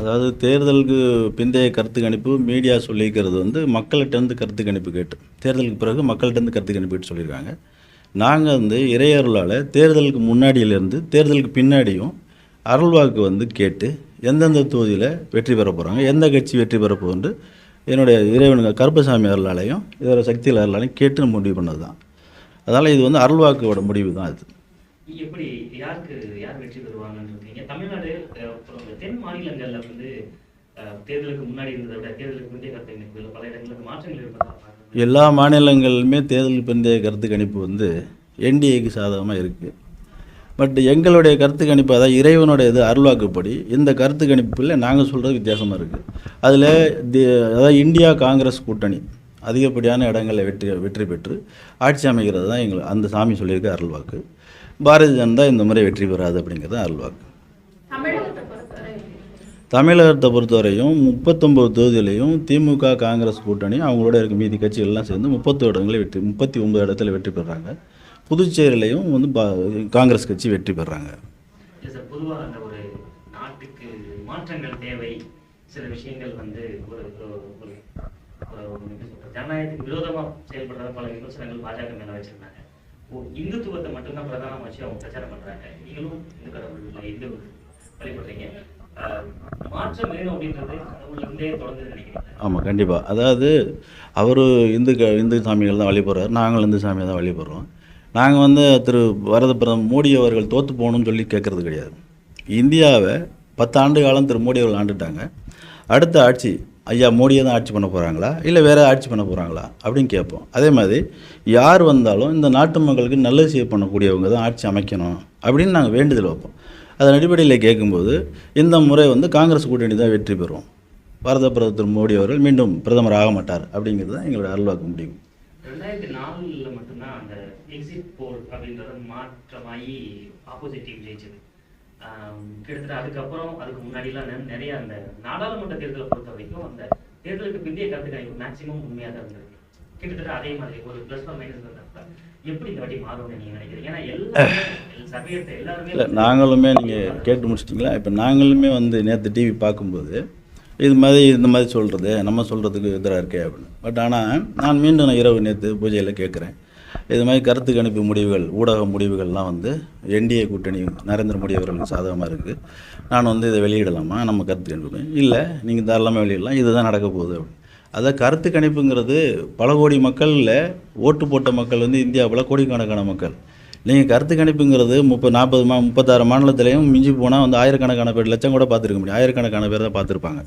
அதாவது தேர்தலுக்கு பிந்தைய கருத்து கணிப்பு மீடியா சொல்லியிருக்கிறது வந்து மக்கள்கிட்டேருந்து கருத்து கணிப்பு கேட்டு, தேர்தலுக்கு பிறகு மக்கள்கிட்டேருந்து கருத்து கணிப்பு கேட்டு சொல்லியிருக்காங்க. நாங்கள் வந்து இறையருளால் தேர்தலுக்கு முன்னாடியிலேருந்து தேர்தலுக்கு பின்னாடியும் அருள்வாக்கு வந்து கேட்டு எந்தெந்த தொகுதியில் வெற்றி பெற போகிறாங்க, எந்த கட்சி வெற்றி பெற போகுது என்னுடைய இறைவனுங்க கருப்பசாமி அருளாலையும் இதோட சக்தியில் அருளாலையும் கேட்டு முடிவு பண்ணது தான். அதனால் இது வந்து அருள்வாக்கோட முடிவு தான். அது எப்படி யாருக்கு யார் வெற்றி பெறுவாங்கன்னு இருக்கீங்க? தமிழ்நாடு தென் மாநிலங்கள்ல வந்து தேர்தலுக்கு முன்னாடி இருந்ததை விட தேர்தலுக்கு முந்தைய கருத்து கணிப்புகள் பல இடங்களுக்கு மாற்றங்கள் இருப்பதா? எல்லா மாநிலங்களிலுமே தேர்தலுக்கு பிந்தைய கருத்து கணிப்பு வந்து என்டிஏக்கு சாதகமாக இருக்குது. பட் எங்களுடைய கருத்து கணிப்பு, அதாவது இறைவனுடைய இது அருள்வாக்குப்படி இந்த கருத்து கணிப்பில் நாங்கள் சொல்கிறது வித்தியாசமாக இருக்குது. அதில் அதாவது இந்தியா காங்கிரஸ் கூட்டணி அதிகப்படியான இடங்களில் வெற்றி பெற்று ஆட்சி அமைக்கிறது தான் அந்த சாமி சொல்லியிருக்க அருள்வாக்கு. பாரதிய ஜனதா இந்த முறை வெற்றி பெறாது அப்படிங்கிறது அருள்வாக்கு. தமிழகத்தை பொறுத்தவரையும் 39 தொகுதியிலையும் திமுக காங்கிரஸ் கூட்டணி அவங்களோட இருக்க மீதி கட்சிகள்லாம் சேர்ந்து 39 இடத்துல வெற்றி பெறாங்க. புதுச்சேரியிலையும் வந்து காங்கிரஸ் கட்சி வெற்றி பெறாங்க. பொதுவாக அந்த ஒரு நாட்டுக்கு மாற்றங்கள் தேவை, சில விஷயங்கள் வந்து ஒரு ஜனநாயகத்துக்கு விரோதமாக செயல்படுறத பல விமர்சனங்கள் பாஜக மேலே வச்சிருந்தாங்க. இந்துத்துவத்தை மட்டும்தான் பிரதானம் வச்சு அவங்க பிரச்சாரம் பண்றாங்க. நீங்களும் இந்து கடவுள் இல்லை, இந்து வழிபடுறீங்க, மாற்றம் வேணும் அப்படின்றது கடவுள்லேருந்தே தொடர்ந்து நினைக்கிறீங்க? ஆமாம், கண்டிப்பாக. அதாவது அவர் இந்து சாமிகள் தான் வழிபடுறாரு, நாங்கள் இந்து சாமியை தான் வழிபடுறோம். நாங்கள் வந்து பாரத பிரதமர் மோடி அவர்கள் தோற்று போகணும்னு சொல்லி கேட்குறது கிடையாது. இந்தியாவை 10 ஆண்டு காலம் மோடி அவர்கள் ஆண்டுட்டாங்க. அடுத்த ஆட்சி ஐயா மோடியை தான் ஆட்சி பண்ண போகிறாங்களா இல்லை வேறு ஆட்சி பண்ண போகிறாங்களா அப்படின்னு கேட்போம். அதே மாதிரி யார் வந்தாலும் இந்த நாட்டு மக்களுக்கு நல்லது செய்ய பண்ணக்கூடியவங்க தான் ஆட்சி அமைக்கணும் அப்படின்னு நாங்கள் வேண்டுதல் வைப்போம். அதன் அடிப்படையில் கேட்கும்போது இந்த முறை வந்து காங்கிரஸ் கூட்டணி தான் வெற்றி பெறும், பாரத பிரதமர் மோடி அவர்கள் மீண்டும் பிரதமர் ஆக மாட்டார் அப்படிங்கிறது தான் எங்களோட அருள்வாக்கு முடியும். 2004 மட்டும்தான் அந்த எக்ஸிட் போல் அப்படின்றது மாற்றமாகி ஆப்போசிட் டீம் ஜெயிச்சது. கிட்டத்தட்ட அதுக்கு முன்னாடிலாம் நிறைய அந்த நாடாளுமன்ற தேர்தலை பொறுத்த வரைக்கும் அந்த தேர்தலுக்கு பிந்தைய கருத்து கணிப்பு மேக்சிமம் உண்மையாக தான் இருந்திருக்கு. கிட்டத்தட்ட அதே மாதிரி ஒரு ப்ளஸ் ஆர் மைனஸ் இருந்தால் எப்படி இந்த வாட்டி மாறும்னு நீங்கள் நினைக்கிறீங்க? ஏன்னா எல்லாருமே நாங்களுமே நீங்கள் கேட்டு முடிச்சிட்டிங்களா? இப்போ நாங்களுமே வந்து நேற்று டிவி பார்க்கும்போது இந்த மாதிரி சொல்கிறது நம்ம சொல்கிறதுக்கு எதிராக இருக்கே அப்படின்னு. பட் ஆனால் நான் மீண்டும் இரவு நேற்று பூஜையில் கேட்குறேன், இது மாதிரி கருத்து கணிப்பு முடிவுகள், ஊடக முடிவுகள்லாம் வந்து என்டிஏ கூட்டணி நரேந்திர மோடி அவர்களுக்கு சாதகமாக இருக்குது, நான் வந்து இதை வெளியிடலாமா நம்ம கருத்து கணிப்பு? இல்லை, நீங்கள் தாராளமாக வெளியிடலாம், இதுதான் நடக்க போகுது அப்படின்னு. அதான் கருத்து கணிப்புங்கிறது பல கோடி மக்களில் ஓட்டு போட்ட மக்கள் வந்து இந்தியாவில் கோடிக்கணக்கான மக்கள். நீங்கள் கருத்து கணிப்புங்கிறது 36 மாநிலத்திலையும் மிஞ்சி போனால் வந்து ஆயிரக்கணக்கான பேர், லட்சம் கூட பார்த்துருக்க முடியும், ஆயிரக்கணக்கான பேர் தான் பார்த்துருப்பாங்க.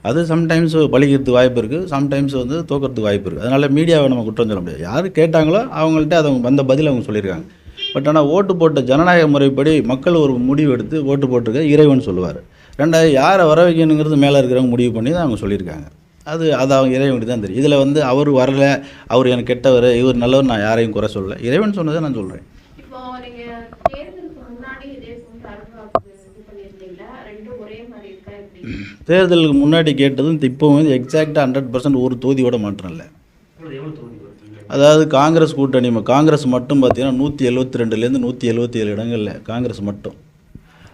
அது சம்டைம்ஸ் பலிக்கிறதுக்கு வாய்ப்பு இருக்குது, சம்டைம்ஸ் வந்து தோக்கிறதுக்கு வாய்ப்பு இருக்குது. அதனால் மீடியாவை நம்ம குற்றம் சொல்ல முடியாது. யார் கேட்டாங்களோ அவங்கள்ட்ட அதை வந்த பதில் அவங்க சொல்லியிருக்காங்க. பட் ஆனால் ஓட்டு போட்ட ஜனநாயக முறைப்படி மக்கள் ஒரு முடிவு எடுத்து ஓட்டு போட்டிருக்க இறைவன் சொல்லுவார். ரெண்டாவது யாரை வர வைக்கணுங்கிறது மேலே இருக்கிறவங்க முடிவு பண்ணி தான் அவங்க சொல்லியிருக்காங்க. அது அவங்க இறைவனுக்கு தான் தெரியும். இதில் வந்து அவர் வரலை, அவர் எனக்கு கெட்டவர், இவர் நல்லவர், நான் யாரையும் குறை சொல்லலை, இறைவன் சொன்னதை நான் சொல்கிறேன். தேர்தலுக்கு முன்னாடி கேட்டதும் இப்போ வந்து எக்ஸாக்டாக 100% ஒரு தொகுதியோட மாற்றம் இல்லை. அதாவது காங்கிரஸ் கூட்டணி, காங்கிரஸ் மட்டும் பார்த்தீங்கன்னா 172லேருந்து 177 இடங்களில் காங்கிரஸ் மட்டும்.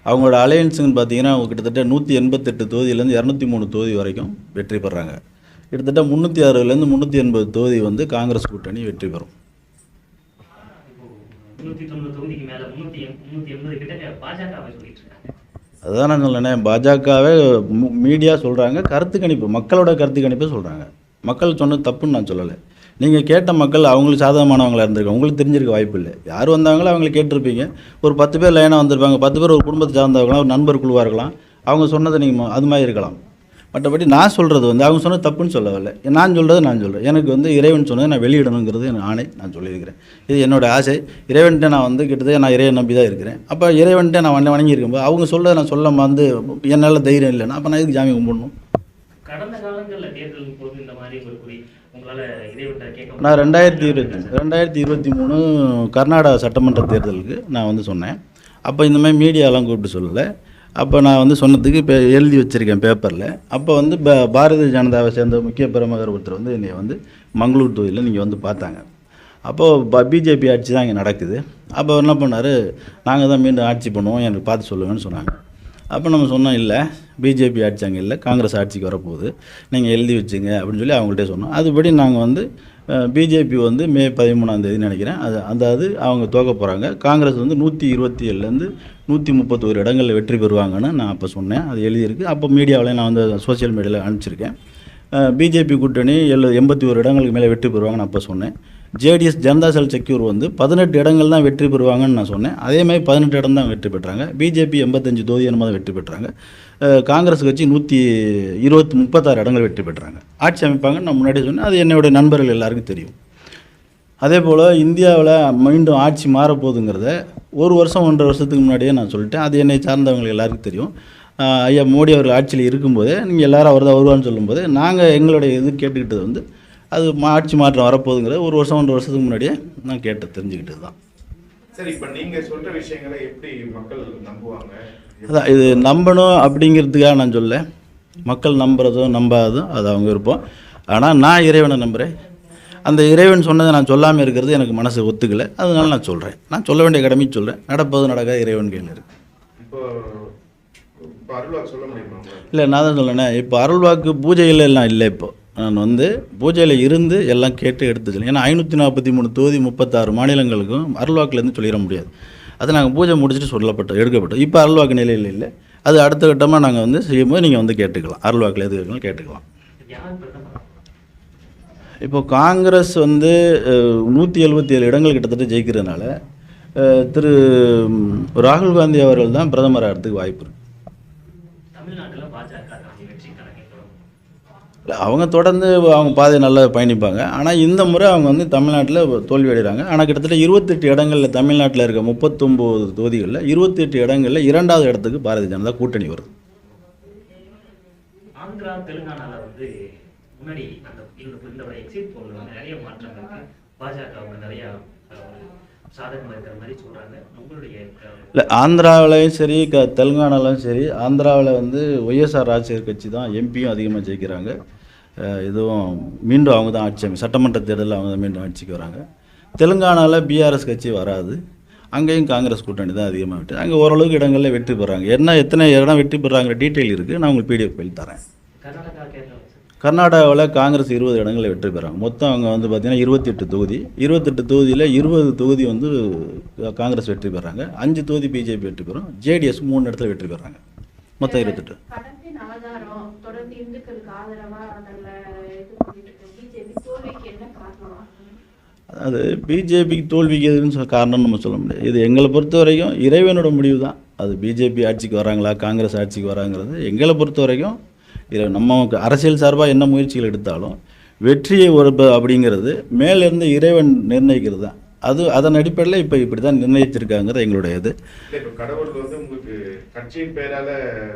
அவங்களோட அலையன்ஸுன்னு பார்த்தீங்கன்னா கிட்டத்தட்ட 188 தொகுதியிலேருந்து 203 தொகுதி வரைக்கும் வெற்றி பெறாங்க. கிட்டத்தட்ட 306லேருந்து 380 தொகுதி வந்து காங்கிரஸ் கூட்டணி வெற்றி பெறும். அதுதான் நான் சொல்லேன், பாஜகவே மீடியா சொல்கிறாங்க, கருத்து கணிப்பு மக்களோட கருத்து கணிப்பை சொல்கிறாங்க. மக்கள் சொன்னது தப்புன்னு நான் சொல்லலை. நீங்கள் கேட்ட மக்கள் அவங்களுக்கு சாதகமானவங்களாக இருந்திருக்காங்க, உங்களுக்கு தெரிஞ்சிருக்க வாய்ப்பு இல்லை. யார் வந்தாங்களோ அவங்களை கேட்டிருப்பீங்க. ஒரு 10 பேர் லைனாக வந்திருப்பாங்க, 10 பேர் ஒரு குடும்பத்தை சார்ந்தவங்களாம், ஒரு நண்பர் குழுவாக இருக்கலாம், அவங்க சொன்னதை நீங்கள் அது மாதிரி இருக்கலாம். மற்றபடி நான் சொல்கிறது வந்து அவங்க சொன்னது தப்புன்னு சொல்லவில்லை, நான் சொல்கிறது நான் சொல்கிறேன். எனக்கு வந்து இறைவன் சொன்னதை நான் வெளியிடணுங்கிறது என் ஆணை, நான் சொல்லியிருக்கிறேன். இது என்னோடய ஆசை. இறைவன்கிட்ட நான் வந்து கிட்டத்தட்ட நான் இறைவன் நம்பி தான் இருக்கிறேன். அப்போ இறைவன்கிட்ட நான் வணங்கியிருக்கும்போது அவங்க சொல்கிறத நான் சொல்ல வந்து என்னால் தைரியம் இல்லைன்னா அப்போ நான் இதுக்கு ஜாமி கும்பிடணும். கடந்த காலங்களில் தேர்தல் போது இந்த மாதிரி நான் 2023 கர்நாடகா சட்டமன்ற தேர்தலுக்கு நான் வந்து சொன்னேன். அப்போ இந்த மாதிரி மீடியாலாம் கூப்பிட்டு சொல்லலை. அப்போ நான் வந்து சொன்னதுக்கு இப்போ எழுதி வச்சுருக்கேன் பேப்பரில். அப்போ வந்து பாரதிய ஜனதாவை சேர்ந்த முக்கிய பிரமுகர் ஒருத்தர் வந்து என்னை வந்து மங்களூர் தொகுதியில் நீங்கள் வந்து பார்த்தாங்க. அப்போது பிஜேபி ஆட்சி தான் இங்கே நடக்குது. அப்போ என்ன பண்ணார், நாங்கள் தான் மீண்டும் ஆட்சி பண்ணுவோம், எனக்கு பார்த்து சொல்லுவேன்னு சொன்னாங்க. அப்போ நம்ம சொன்னோம், இல்லை பிஜேபி ஆட்சி அங்கே இல்லை, காங்கிரஸ் ஆட்சிக்கு வரப்போகுது, நீங்கள் எழுதி வச்சுங்க அப்படின்னு சொல்லி அவங்கள்ட்ட சொன்னோம். அதுபடி நாங்கள் வந்து பிஜேபி வந்து மே 13 நினைக்கிறேன், அதாவது அவங்க தோக்க போகிறாங்க. காங்கிரஸ் வந்து 127லேருந்து 131 இடங்களில் வெற்றி பெறுவாங்கன்னு நான் அப்போ சொன்னேன். அது எழுதியிருக்கு. அப்போ மீடியாவில் நான் வந்து சோசியல் மீடியாவில் அனுப்பிச்சிருக்கேன். பிஜேபி கூட்டணி 81 இடங்களுக்கு மேலே வெற்றி பெறுவாங்கன்னு அப்போ சொன்னேன். ஜேடிஎஸ் ஜனதாதள் செக்யூர் வந்து 18 இடங்கள் தான் வெற்றி பெறுவாங்கன்னு நான் சொன்னேன். அதே மாதிரி 18 இடம் தான் வெற்றி பெற்றாங்க. பிஜேபி 85 தொகுதி என்னமோ தான் வெற்றி பெற்றாங்க. காங்கிரஸ் கட்சி 36 இடங்கள் வெற்றி பெற்றாங்க. ஆட்சி அமைப்பாங்கன்னு நான் முன்னாடி சொன்னேன். அது என்னுடைய நண்பர்கள் எல்லாருக்கும் தெரியும். அதே போல் இந்தியாவில் மீண்டும் ஆட்சி மாறப்போகுதுங்கிறத 1 வருஷம் 1.5 வருஷத்துக்கு முன்னாடியே நான் சொல்லிட்டேன். அது என்னை சார்ந்தவங்களுக்கு எல்லாருக்கும் தெரியும். ஐயா மோடி அவர்கள் ஆட்சியில் இருக்கும்போதே நீங்கள் எல்லாரும் அவர் தான் வருவான்னு சொல்லும்போது நாங்கள் எங்களுடைய இது கேட்டுக்கிட்டது வந்து அது ஆட்சி மாற்றம் வரப்போகுதுங்கிறது 1 வருஷம் 1.5 வருஷத்துக்கு முன்னாடியே நான் தெரிஞ்சுக்கிட்டது தான். சரி, இப்போ நீங்கள் சொல்கிற விஷயங்களை எப்படி மக்கள் நம்புவாங்க? அதான் இது நம்பணும் அப்படிங்கிறதுக்காக நான் சொல்ல, மக்கள் நம்புறதும் நம்பாததும் அது அவங்க விருப்பம். ஆனால் நான் இறைவனை நம்புகிறேன். அந்த இறைவன் சொன்னதை நான் சொல்லாமல் இருக்கிறது எனக்கு மனசு ஒத்துக்கலை. அதனால நான் சொல்கிறேன். நான் சொல்ல வேண்டிய கடமையை சொல்கிறேன். நடப்பது நடக்காத இறைவன் கையில் இருக்குது. இப்போ அருள்வாக்கு சொல்ல முடியுமா? இல்லை, நான் தான் சொல்லணேன். இப்போ அருள்வாக்கு பூஜையில் எல்லாம் இல்லை. இப்போ நான் வந்து பூஜையில் இருந்து எல்லாம் கேட்டு எடுத்து சொல்லி, ஏன்னா 543 தொகுதி 36 மாநிலங்களுக்கும் அருள்வாக்குலேருந்து சொல்லிட முடியாது. அது நாங்கள் பூஜை முடிச்சுட்டு எடுக்கப்பட்டோம். இப்போ அருள்வாக்கு நிலையில் இல்லை. அது அடுத்த கட்டமாக நாங்கள் வந்து செய்யும்போது நீங்கள் வந்து கேட்டுக்கலாம். அருள்வாக்கில் எது கேட்கணும் கேட்டுக்கலாம். இப்போ காங்கிரஸ் வந்து 177 இடங்கள் கிட்டத்தட்ட ஜெயிக்கிறதுனால திரு ராகுல் காந்தி அவர்கள் தான் பிரதமர் ஆகிறதுக்கு வாய்ப்பு இருக்குது. இல்லை, அவங்க தொடர்ந்து அவங்க பாதையை நல்லா பயணிப்பாங்க. ஆனால் இந்த முறை அவங்க வந்து தமிழ்நாட்டில் தோல்வி அடைகிறாங்க. ஆனால் கிட்டத்தட்ட 28 இடங்களில் தமிழ்நாட்டில் இருக்க 39 தொகுதிகளில் 28 இடங்களில் 2வது இடத்துக்கு பாரதிய ஜனதா கூட்டணி வருது. ஆந்திரா தெலுங்கானால வந்து முன்னாடி அந்த இந்த எக்ஸிட் போல்ல நிறைய மாற்றங்கள் பாஜக நிறைய சாதகமாக இருக்கிற மாதிரி சொல்கிறாங்க. உங்களுடைய இல்லை, ஆந்திராவிலையும் சரி தெலுங்கானாலையும் சரி, ஆந்திராவில் வந்து ஒய்எஸ்ஆர் ராஜசேகர் கட்சி தான் எம்பியும் அதிகமாக ஜெயிக்கிறாங்க. இதுவும் மீண்டும் அவங்க தான் ஆட்சி சட்டமன்ற தேர்தலில் அவங்க தான் மீண்டும் ஆட்சிக்கு வராங்க. தெலுங்கானாவில் பிஆர்எஸ் கட்சி வராது. அங்கேயும் காங்கிரஸ் கூட்டணி தான் அதிகமாக விட்டு அங்கே ஓரளவுக்கு இடங்களில் வெற்றி பெறாங்க. எத்தனை இடம் வெற்றி பெறாங்கிற டீட்டெயில் இருக்குது. நான் உங்களுக்கு பிடிஎஃப் ஃபைல் தரேன். கர்நாடகாவில் காங்கிரஸ் 20 இடங்களில் வெற்றி பெறாங்க. மொத்தம் அவங்க வந்து பார்த்திங்கன்னா 28 தொகுதி. 28 தொகுதியில் 20 தொகுதி வந்து காங்கிரஸ் வெற்றி பெறாங்க. 5 தொகுதி பிஜேபி வெற்றி பெறும். ஜேடிஎஸ் 3 இடத்துல வெற்றி பெறாங்க. மொத்தம் 28. அது பிஜேபிக்கு தோல்விக்கு எதுன்னு காரணம்னு நம்ம சொல்ல முடியாது. இது எங்களை பொறுத்த வரைக்கும் இறைவனோட முடிவு தான். அது பிஜேபி ஆட்சிக்கு வராங்களா காங்கிரஸ் ஆட்சிக்கு வராங்கிறது எங்களை பொறுத்த வரைக்கும் நம்ம அரசியல் சார்பாக என்ன முயற்சிகள் எடுத்தாலும் வெற்றியை அப்படிங்கிறது மேலேருந்து இறைவன் நிர்ணயிக்கிறது தான். அதன் அடிப்படையில் இப்போ இப்படி தான் நிர்ணயிச்சிருக்காங்கிறது எங்களுடைய இது. கடவுள் வந்து உங்களுக்கு கட்சியின் பேரால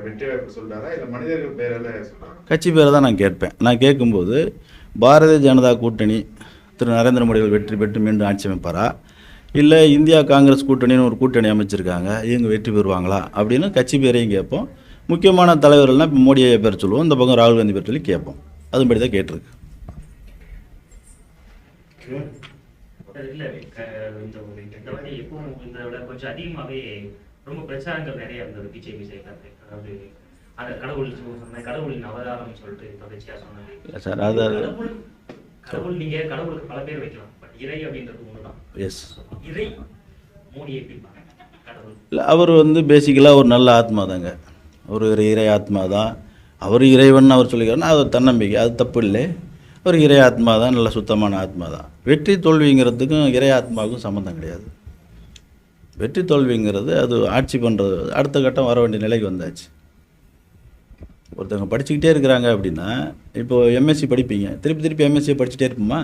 வெற்றி வாய்ப்பு சொல்றாரா இல்லை மனிதர்கள் பேரால சொல்றாரா? கட்சி பேரை தான் நான் கேட்பேன். நான் கேட்கும்போது பாரதிய ஜனதா கூட்டணி திரு நரேந்திர மோடி வெற்றி பெற்று மீண்டும் ஆட்சி அமைப்பாரா, இல்லை இந்தியா காங்கிரஸ் கூட்டணின்னு ஒரு கூட்டணி அமைச்சிருக்காங்க இவங்க வெற்றி பெறுவாங்களா அப்படின்னு கட்சி பேரையும் கேட்போம். முக்கியமான தலைவர்கள்னால் இப்போ மோடியை பேர் சொல்லுவோம், இந்த பக்கம் ராகுல் காந்தி பேர் சொல்லி கேட்போம். அதுபடி தான் கேட்டிருக்கு. கொஞ்சம் அதிகமாகவே ரொம்ப பிரச்சாரங்கள் நிறைய இருந்தது பிஜேபி சைட்ல. அதாவது அந்த கடவுளின் அவதாரம் சொல்லிட்டு தொடர்ச்சியாக சொன்னது. இல்லை சார், அதாவது கடவுள் நீங்கள் கடவுளுக்கு பல பேர் வைக்கலாம், பட் இறை அப்படின்றது ஒன்று தான். எஸ், இறை மோடியை பிடிப்பாங்க கடவுள். இல்லை, அவர் வந்து பேசிக்கலாக ஒரு நல்ல ஆத்மா தாங்க. ஒரு இறை ஆத்மா தான். அவர் இறைவன் அவர் சொல்லிக்கிறாருன்னா அது தன்னம்பிக்கை, அது தப்பு இல்லை. ஒரு இறை ஆத்மா தான், நல்ல சுத்தமான ஆத்மா தான். வெற்றி தோல்விங்கிறதுக்கும் இறை ஆத்மாவுக்கும் சம்மந்தம் கிடையாது. வெற்றி தோல்விங்கிறது அது ஆட்சி பண்ணுறது அடுத்த கட்டம் வர வேண்டிய நிலைக்கு வந்தாச்சு. ஒருத்தவங்க படிச்சுக்கிட்டே இருக்கிறாங்க அப்படின்னா, இப்போது எம்எஸ்சி படிப்பீங்க, திருப்பி எம்எஸ்சியை படிச்சுட்டே இருப்போமா,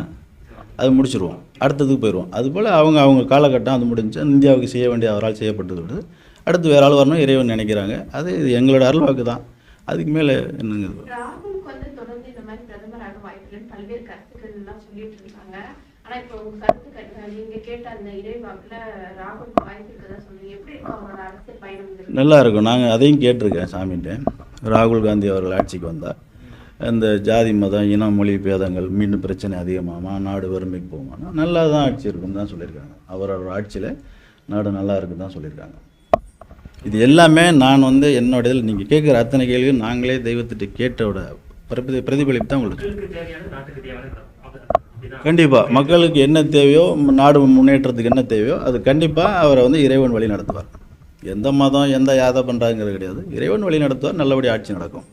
அது முடிச்சிடுவோம், அடுத்ததுக்கு போயிடுவோம். அதுபோல் அவங்க காலகட்டம் அது முடிஞ்சு இந்தியாவுக்கு செய்ய வேண்டிய அவரால் செய்யப்பட்டது விடுது. அடுத்து வேற ஆள் வரணும் இறைவன் நினைக்கிறாங்க. அது எங்களோட அருள்வாக்கு தான். அதுக்கு மேலே என்னங்க ராகுலுக்கு வந்து தொடர்ந்து இந்த மாதிரி பிரதமராக வாய்ப்புன்னு பல்வேறு கருத்துக்கள் எல்லாம் சொல்லிட்டு இருக்காங்க. ஆனால் இப்போ உங்கள் கருத்துக்கள் நீங்கள் கேட்ட அந்த இறைவாக்கில் ராகுலுக்கு வாய்ப்பு இருக்கதா சொல்லுங்க. எப்படி இருக்கும் அவங்களோட அரசியல் பயணம்? நல்லா இருக்கும். நாங்கள் அதையும் கேட்டிருக்கேன் சாமிகிட்ட. ராகுல் காந்தி அவர்கள் ஆட்சிக்கு வந்தால் இந்த ஜாதி மதம் இனம் மொழி பேதங்கள் மீண்டும் பிரச்சனை அதிகமாகுமா, நாடு வறுமைக்கு போகுமானா நல்லா தான் ஆட்சி இருக்குன்னு தான் சொல்லியிருக்காங்க. அவரோட ஆட்சியில் நாடு நல்லா இருக்குன்னு தான் சொல்லியிருக்காங்க. இருக்கும். இது எல்லாமே நான் வந்து என்னோட இதில் நீங்கள் கேட்குற அத்தனை கேள்வியும் நாங்களே தெய்வத்திட்ட கேட்டோட பிரதிபலிப்பு தான் உங்களுக்கு. மக்களுக்கு தேவையான நாட்டுக்கு தேவையான இதுதான். கண்டிப்பாக மக்களுக்கு என்ன தேவையோ, நாடு முன்னேற்றத்துக்கு என்ன தேவையோ அது கண்டிப்பாக அவரை வந்து இறைவன் வழி நடத்துவார். எந்த மதம் எந்த யாதை பண்ணுறாங்கிறது கிடையாது. இறைவன் வழி நடத்துவார், நல்லபடி ஆட்சி நடக்கும்.